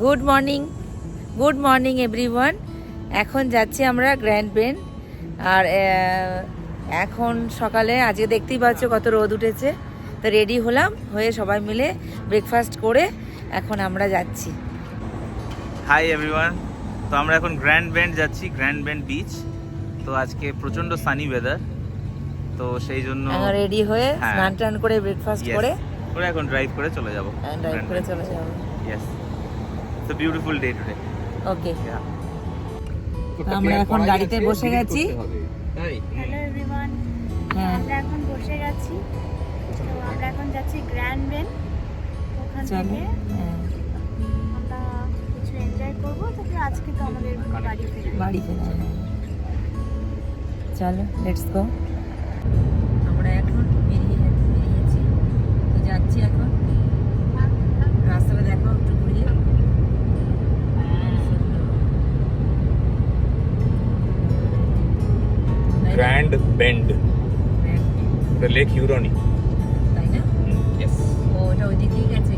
Good morning everyone. এখন যাচ্ছি আমরা গ্র্যান্ড বেন্ড। আর এখন সকালে আজকে দেখতেই পাচ্ছ কত রোদ উঠেছে, তো রেডি হলাম, হয়ে সবাই মিলে ব্রেকফাস্ট করে এখন আমরা যাচ্ছি। হাই এভরিওয়ান, তো আমরা এখন গ্র্যান্ড বেন্ড যাচ্ছি, গ্র্যান্ড বেন্ড বিচ। তো আজকে প্রচন্ড সানি ওয়েদার, তো সেই জন্য রেডি হয়ে স্নান টান করে ব্রেকফাস্ট করে এখন ড্রাইভ করে চলে যাব। Yes, it's a beautiful day today. Okay, আমরা এখন গাড়িতে বসে গেছি। হ্যালো এভরিওয়ান, আমরা এখন বসে গেছি। তো আমরা এখন যাচ্ছি গ্র্যান্ড বেন্ড। ওখান থেকে আমরা কিছু এনজয় করবো। তারপরে আজকে তো আমাদের বাড়ি ফেরা। চলো লেটস গো। আমরা এখন বেরিয়েছি, তো যাচ্ছি এখন। রাস্তাটা দেখো একটু ঘুরিয়ে। গ্র্যান্ড বেন্ড, লেক হিউরনি, তাই না? ইয়েস। ওটা ওইদিকেই গেছে।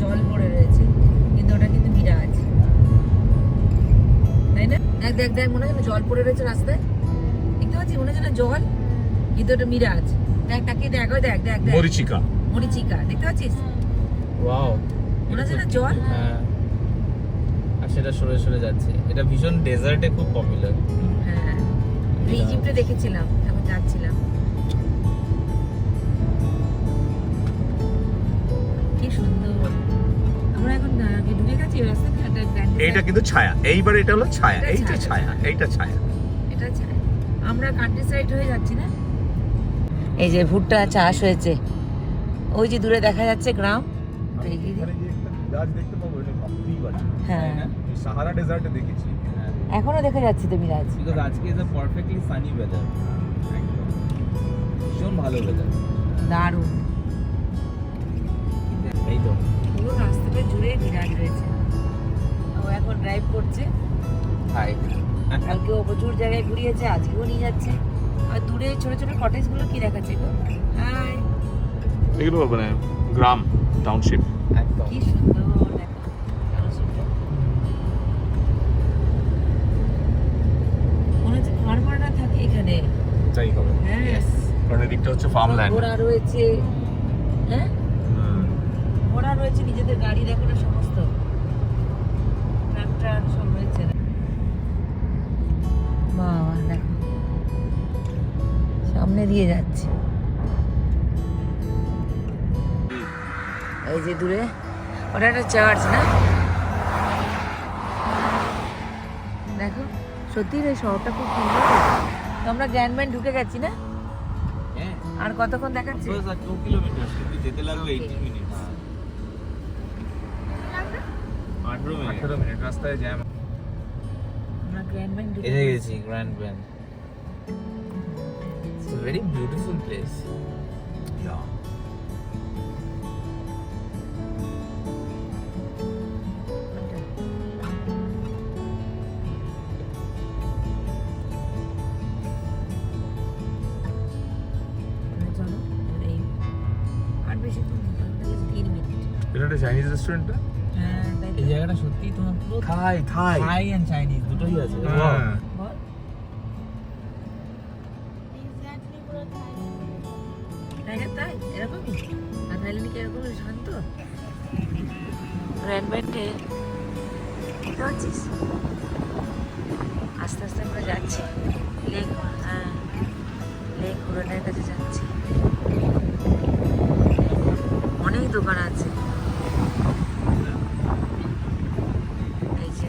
জল পড়ে রয়েছে, কিন্তু ওটা কিন্তু মিরাজ, তাই না? দেখ দেখ, মনে হয় জল পড়ে রয়েছে রাস্তায়, দেখতে পাচ্ছি, মনে হচ্ছে না জল, কিন্তু ওটা মিরাজ। দেখ তাকিয়ে দেখ, ওই দেখ দেখ দেখ, মরিচিকা দেখতে পাচ্ছিস? ওয়াও, মনে হচ্ছে না জল। হ্যাঁ, আর সেটা সরে সরে যাচ্ছে। এটা ভীষণ ডেজার্টে খুব পপুলার। হ্যাঁ, ইজিপ্টে দেখেছিলাম, এখন যাচ্ছিলাম। কি সুন্দর। আমরা এখন ঢুকে গেছি রাস্তায়। এইটা কিন্তু ছায়া, এইবার এটা হলো ছায়া, এইটা ছায়া, এইটা ছায়া, এটা ছায়া। আমরা কান্ট্রি সাইড হয়ে যাচ্ছি না? এই যে ভুট্টা চাষ হয়েছে, ওই যে দূরে দেখা যাচ্ছে গ্রাম। হ্যাঁ, সাহারা ডেজার্টে দেখেছি। এখনো দেখা যাচ্ছে তো মিরাজ। বিকজ আজকে is a perfectly Sunny weather, একদম ভীষণ ভালো ওয়েদার, দারুণ। এই তো পুরো রাস্তাটা জুড়ে মিরাজ রয়েছে। ও এখন ড্রাইভ করছে। হাই, কালকেও প্রচুর জায়গায় ঘুরিয়েছে, আজকেও নিয়ে যাচ্ছে। আর দূরে ছোট ছোট কটেজ গুলো কি দেখাচ্ছে গো? হাই, এগুলো মানে গ্রাম, টাউনশিপ। একদম কি সুন্দর দেখো, আরো সুন্দর। মনে হচ্ছে ফার্মাররা থাকে এখানে। তাই হবে। হ্যাঁ, কারণ এদিকটা হচ্ছে ফার্মল্যান্ড। ঘোড়া রয়েছে। হ্যাঁ, ঘোড়া রয়েছে, নিজেদের গাড়ি দেখো না, সমস্ত ট্রাক্টর সব রয়েছে। বাবা দেখো, সামনে দিয়ে যাচ্ছে। এই যে দূরে ওটা একটা চার্চ না? দেখো, সত্যি এই শহরটা খুব সুন্দর। তো আমরা গ্র্যান্ড বেন্ড ঢুকে গেছি না? হ্যাঁ, আর কতক্ষণ দেখাচ্ছে? 2 কিলোমিটার, কিন্তু যেতে লাগবে 18 মিনিট। 18 মিনিট রাস্তায় জ্যাম। আমরা গ্র্যান্ড বেন্ড ঢুকে এসে গেছি grand bend. It's a very beautiful place. চলো, এই আর বেশি 3 মিনিট। এটা একটা চাইনিজ রেস্টুরেন্ট। হ্যাঁ, তাই এই জায়গাটা সত্যি তোমার পুরো থাই থাই থাই এন্ড চাইনিজ দুটোই আছে। হ্যাঁ। বল। এক্স্যাক্টলি পুরো তাই এরকমই। আর থাইল্যান্ডে কি এরকম শান্ত? গ্র্যান্ড বেন্ডে দেখতে পাচ্ছিস, আস্তে আস্তে আমরা যাচ্ছি লেক। হ্যাঁ, লেক হুরনের কাছে যাচ্ছি। অনেক দোকান আছে। এই যে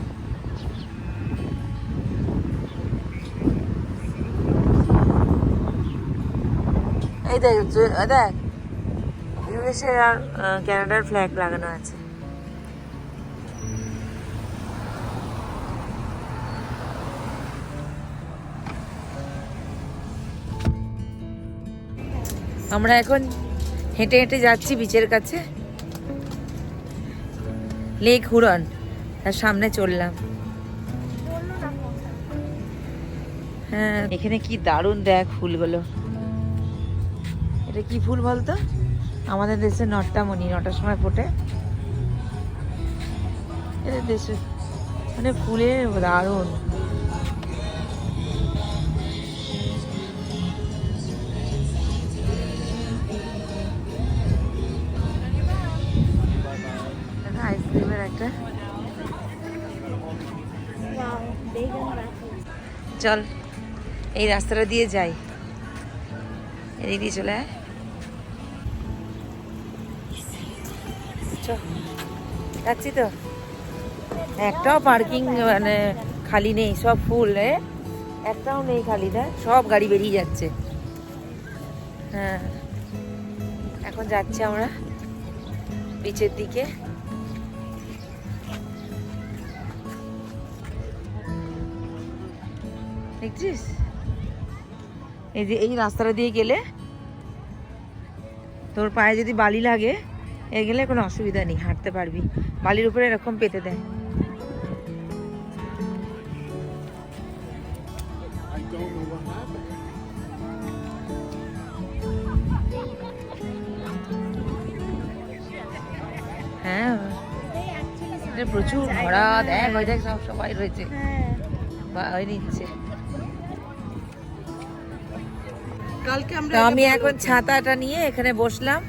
এই দেখ দেখ, ইউএসএ আর কানাডার ফ্ল্যাগ লাগানো আছে। আমরা এখন হেঁটে হেঁটে যাচ্ছি বিচের কাছে। লেক হুরন, তার সামনে চললাম। বললো না কোথায়। হ্যাঁ, এখানে কি দারুণ দেখ ফুলগুলো। এটা কি ফুল বলতো? আমাদের দেশে নট্টামণি, 9টার সময় ফোটে। এদের দেশে মানে ফুলের দারুণ। আইসক্রিমের একটা। Wow, বেগুন রাখো। চল এই রাস্তাটা দিয়ে যাই, এদিক দিয়ে চলে আয়। চল, যাচ্ছি তো। একটাও পার্কিং মানে খালি নেই, সব ফুল। একটাও নেই খালি, দেখ সব গাড়ি বেরিয়ে যাচ্ছে। হ্যাঁ, এখন যাচ্ছি আমরা বিচের দিকে। দেখছিস এই যে এই রাস্তাটা দিয়ে গেলে তোর পায়ে যদি বালি লাগে, এ গেলে কোনো অসুবিধা নেই, হাঁটতে পারবি। বালির উপরে এরকম পেতে দেয়। হ্যাঁ, এটা প্রচুর ভরা। দেখ ওই দেখ সব সবাই রয়েছে, হ্যাঁ, বা ওই নিচ্ছে। কালকে আমরা তো আমি এখন ছাতাটা নিয়ে এখানে বসলাম,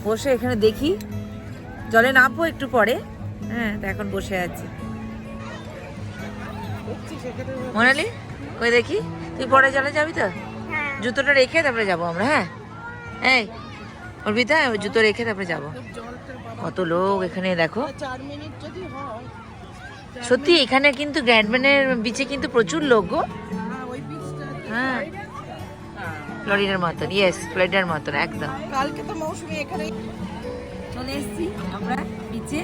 বসে এখানে দেখি জলে নামবো একটু পরে। হ্যাঁ, তো এখন বসে আছি। মোনালি, ওই দেখি তুই পরে জলে যাবি তো? হ্যাঁ। জুতোটা রেখে তারপরে যাবো আমরা। হ্যাঁ, এই অর্পিতা, ওই জুতো রেখে তারপরে যাবো। কত লোক এখানে দেখো। 4 মিনিট যদি হয়। সত্যি এখানে কিন্তু গ্র্যান্ডম্যানের বিচে কিন্তু প্রচুর লোক গো। হ্যাঁ, ওই বীজটা। হ্যাঁ, ফ্লোরিডার মতন। ইয়েস, ফ্লোরিডার মতন একদম। কালকে তো মৌসুমি এখানে চলে এসেছি আমরা বিচে।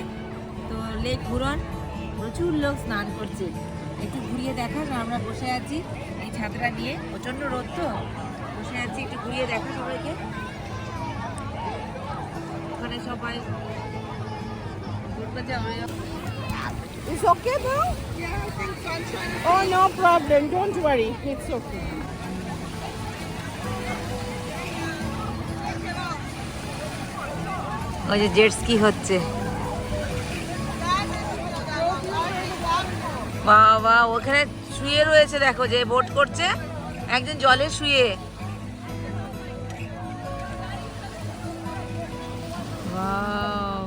তো লেক হুরন, প্রচুর লোক স্নান করছে। একটু ঘুরিয়ে দেখাস। আমরা বসে আছি এই ছাতাটা নিয়ে, প্রচন্ড রোদ তো, বসে আছি। একটু ঘুরিয়ে দেখা সবাইকে। ওখানে সবাই ঘুরতে যাবে। It's okay now? Oh, no problem. Don't worry. It's okay. ওই যে জেট স্কি হচ্ছে। বাবা, ওখানে শুয়ে রয়েছে, দেখো যে বোট করছে একজন জলে শুয়ে। Wow!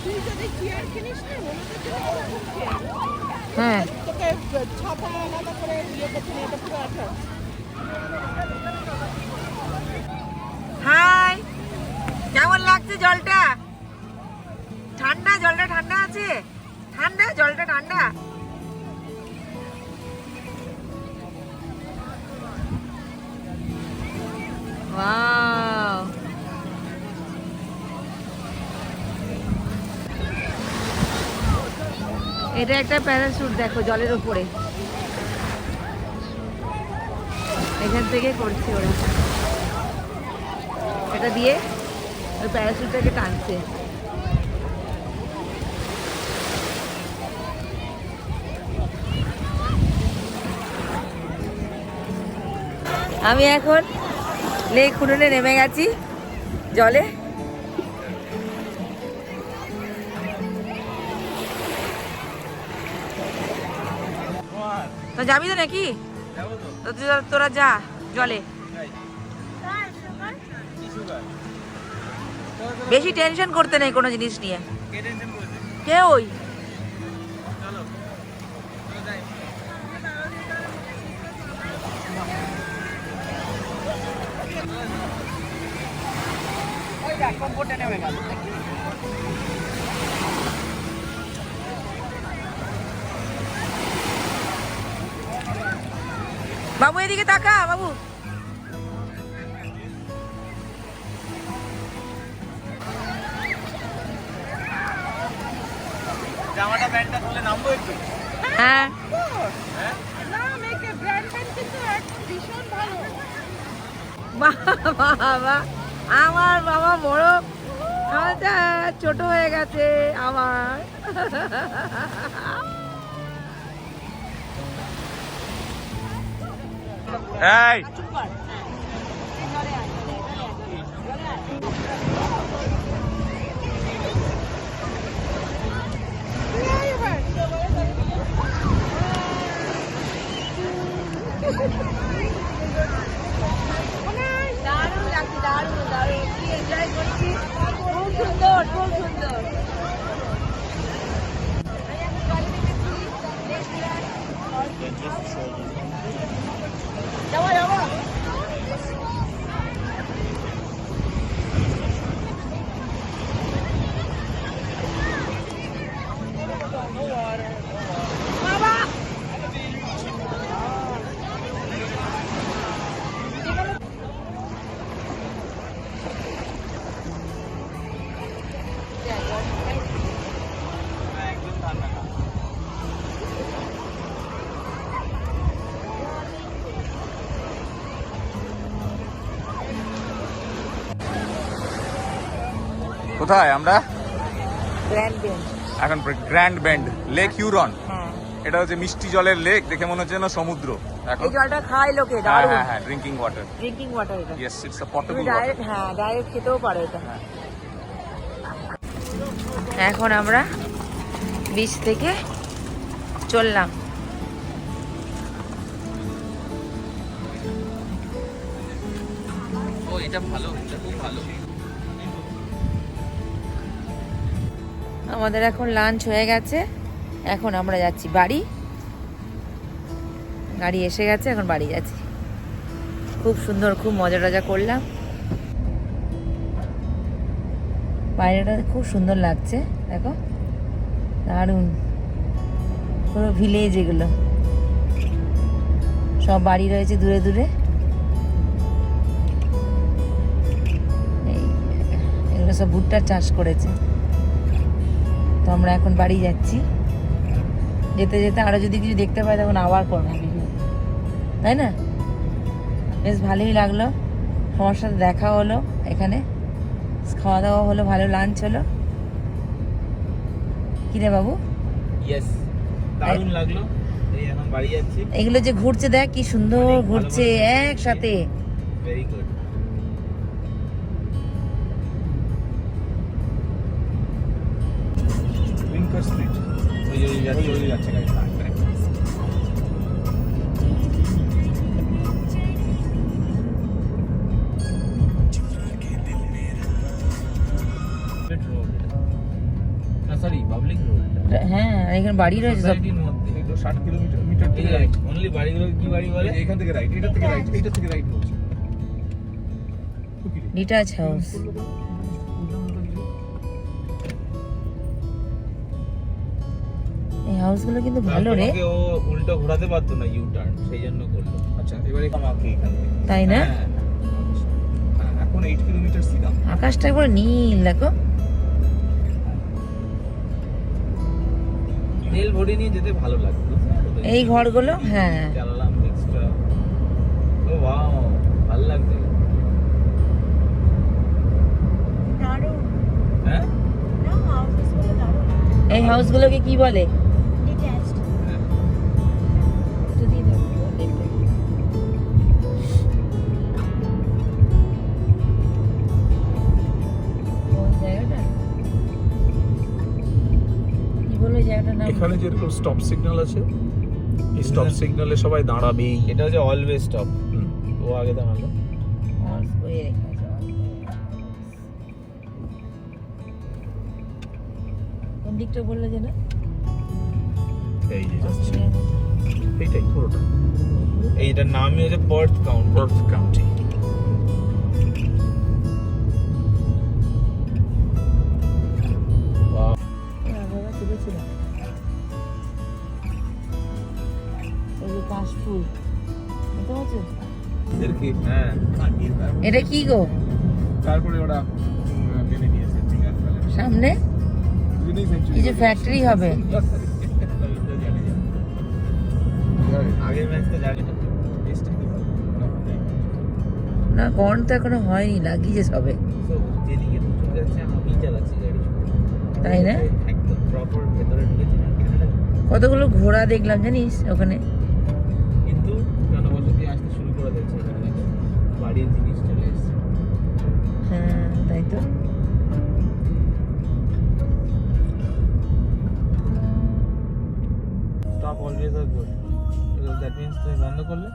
তুই যদি চেয়ার কিনিস না, ওটাতে কিন্তু হ্যাঁ, তোকে ছাতা আলাদা করে দিয়ে করতে হবে, এটা পুরো আঠা। হাই, কেমন লাগছে জলটা? ঠান্ডা, জলটা ঠান্ডা আছে? ঠান্ডা, জলটা ঠান্ডা। ওয়াও, এটা একটা প্যারাশুট, দেখো জলের উপরে। এখান থেকে করছে ওরা, এটা দিয়ে ওই প্যারাশুটটাকে টানছে। আমি এখন লেক হুরনে নেমে গেছি জলে। তো যাবি তো নাকি? তো তোরা যা জলে। বেশি টেনশন করতে নেই কোনো জিনিস নিয়ে। কে ওই? বাবু এদিকে তাকা, বাবু। জামাটা প্যান্টটা খুলে নামবো একটু। হ্যাঁ, না, মেয়েকে ব্র্যান্ড প্যান্ট কিন্তু একদম ভীষণ ভালো। বাবা, আমার বাবা বড় আচ্ছা ছোট হয়ে গেছে আমার। এই দারুণ লাগছে, দারুণ দারুণ, কি এনজয় করছি, খুব সুন্দর খুব সুন্দর। যাবো যাবো। কোথায় আমরা গ্র্যান্ড বেন্ড। এখন? Grand bend, lake Huron. হ্যাঁ, এটা হচ্ছে মিষ্টি জলের লেক, দেখে মনে হচ্ছে না সমুদ্র। এখন এই জলটা খায় লোকে, হ্যাঁ দারুণ হ্যাঁ হ্যাঁ, ড্রিঙ্কিং ওয়াটার। ড্রিঙ্কিং ওয়াটার এটা। ইয়েস, ইটস আ তুমি পটেবল ওয়াটার। ডাইরেক্ট, হ্যাঁ ডাইরেক্ট খেতেও পারো এটা। হ্যাঁ। এখন আমরা বিচ থেকে চললাম। ও এটা ভালো, এটা খুব ভালো। আমাদের এখন লাঞ্চ হয়ে গেছে, এখন আমরা যাচ্ছি বাড়ি। গাড়ি এসে গেছে, এখন বাড়ি যাচ্ছি। খুব সুন্দর, খুব মজা টজা করলাম। বাইরেটা খুব সুন্দর লাগছে, দেখো দারুণ, পুরো ভিলেজ এগুলো, সব বাড়ি রয়েছে দূরে দূরে। এগুলো সব ভুট্টার চাষ করেছে। তো আমরা এখন বাড়ি যাচ্ছি। যেতে যেতে আরো যদি কিছু দেখতে পাই তখন আবার করবো ভিডিও, তাই না? বেশ ভালোই লাগলো, সবার সাথে দেখা হলো, এখানে খাওয়া দাওয়া হলো, ভালো লাঞ্চ হলো। কি রে বাবু, ইয়েস, দারুণ লাগলো। এই এখন বাড়ি যাচ্ছি। এগুলো যে ঘুরছে দেখ কি সুন্দর অনেক ভালো ঘুরছে ভালো একসাথে। Very good. Winker street. ওই যে ওই যাচ্ছে গাড়ি। Sorry, public road. হ্যাঁ, আর এখানে বাড়ি রয়েছে সব। সোসাইটির মধ্যে। এই তো 60 কিলোমিটার থেকে রাইট। অনলি বাড়িগুলো কি বাড়ি বলে? এখান থেকে রাইট, এটা থেকে রাইট, এইটা থেকে রাইট বলছে। Detach house. এই হাউসগুলো কিন্তু ভালো রে, তোমাকে ও উল্টো ঘোরাতে পারতো না, ইউ টার্ন, সেই জন্য করলো। আচ্ছা, এবারে আমাকে এখান থেকে। তাই না? হ্যাঁ। হ্যাঁ, এখন 8 কিলোমিটার সিধা। আকাশটা একবার নীল দেখো। তেল ভরে নিয়ে যেতে ভালো লাগতো। এই ঘরগুলো, হ্যাঁ চালালাম এক্সট্রা। ও ওয়াও, ভালো লাগছে। দারুণ হ্যাঁ না, হাউসগুলো দারুণ, এই হাউসগুলোকে কি বলে? ডিট্যাচড। যদি ওই জায়গাটা কি বলে, ওই জায়গাটার নাম? এখানে যেরকম স্টপ সিগন্যাল আছে, এই স্টপ সিগন্যালে সবাই দাঁড়াবেই। এটা হচ্ছে অলওয়েজ স্টপ। ও আগে দাঁড়ালো। Horse বইয়ে রেখে আছে, horse বইয়ে। কোন দিকটা বললে যে না? এই যে যাচ্ছে, এইটাই পুরোটা এইটার নামই হচ্ছে পার্থ কাউন্টি। পার্থ কাউন্টি। বাবা তুলেছিলাম ওই যে কাশফুল, বুঝতে পারছো? এরকি হ্যাঁ। এটা কি গো তারপরে ওরা মেনে নিয়েছে সামনে? কি যে ফ্যাক্টরি হবে। আগের ম্যাচটা জানি না। না গন তো এখনো হয়নি, লাগিয়েছে সবে। তো যেদিকে তো চলে যাচ্ছে, আমি কতগুলো ঘোড়া দেখলাম জানিস ওখানে। কিন্তু জনবসতি আসতে শুরু করে দিয়েছে এখানে দেখো, বাড়ির জিনিস চলে এসেছে। হ্যাঁ তাই তো। স্টপ অলওয়েজ আর গুড, দ্যাট মিন্স তুমি বন্ধ করলে